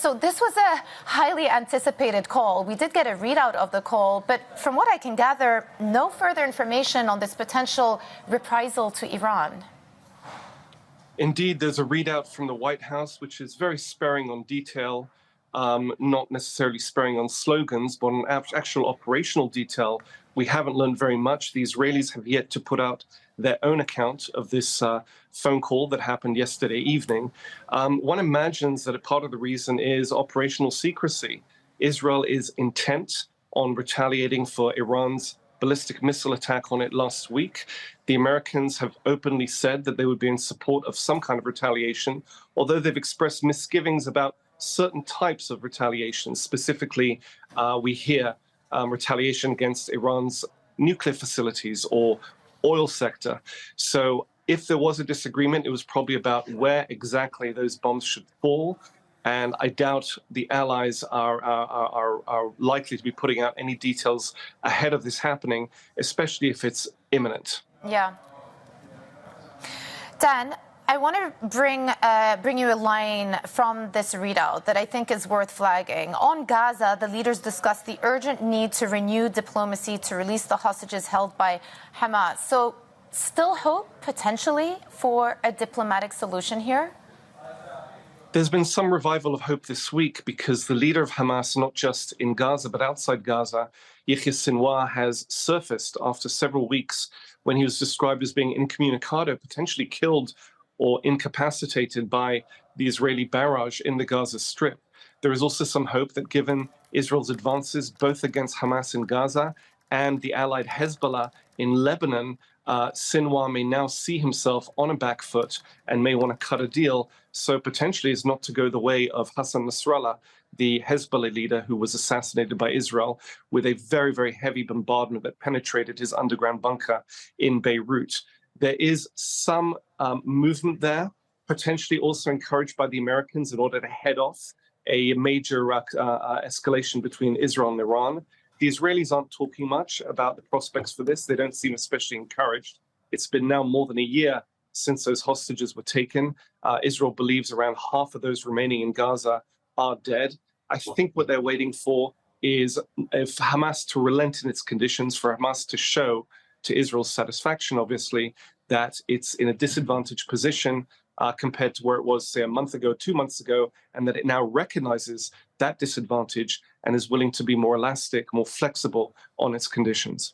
So this was a highly anticipated call. We did get a readout of the call, but from what I can gather, no further information on this potential reprisal to Iran. Indeed, there's a readout from the White House, which is very sparing on detail, not necessarily sparing on slogans, but on actual operational detail. We haven't learned very much. The Israelis have yet to put out their own account of this phone call that happened yesterday evening. One imagines that a part of the reason is operational secrecy. Israel is intent on retaliating for Iran's ballistic missile attack on it last week. The Americans have openly said that they would be in support of some kind of retaliation, although they've expressed misgivings about certain types of retaliation. Specifically, we hear retaliation against Iran's nuclear facilities or oil sector. So if there was a disagreement, it was probably about where exactly those bombs should fall. And I doubt the allies are likely to be putting out any details ahead of this happening, especially if it's imminent. Yeah. Dan, I want to bring you a line from this readout that I think is worth flagging. On Gaza, the leaders discussed the urgent need to renew diplomacy to release the hostages held by Hamas. So still hope, potentially, for a diplomatic solution here? There's been some revival of hope this week because the leader of Hamas, not just in Gaza, but outside Gaza, Yahya Sinwar, has surfaced after several weeks when he was described as being incommunicado, potentially killed or incapacitated by the Israeli barrage in the Gaza Strip. There is also some hope that given Israel's advances both against Hamas in Gaza and the allied Hezbollah in Lebanon, Sinwar may now see himself on a back foot and may want to cut a deal. So potentially is not to go the way of Hassan Nasrallah, the Hezbollah leader who was assassinated by Israel with a very, very heavy bombardment that penetrated his underground bunker in Beirut. There is some movement there, potentially also encouraged by the Americans in order to head off a major escalation between Israel and Iran. The Israelis aren't talking much about the prospects for this. They don't seem especially encouraged. It's been now more than a year since those hostages were taken. Israel believes around half of those remaining in Gaza are dead. I think what they're waiting for is if Hamas to relent in its conditions, for Hamas to show to Israel's satisfaction, obviously, that it's in a disadvantaged position compared to where it was, say, a month ago, 2 months ago, and that it now recognizes that disadvantage and is willing to be more elastic, more flexible on its conditions.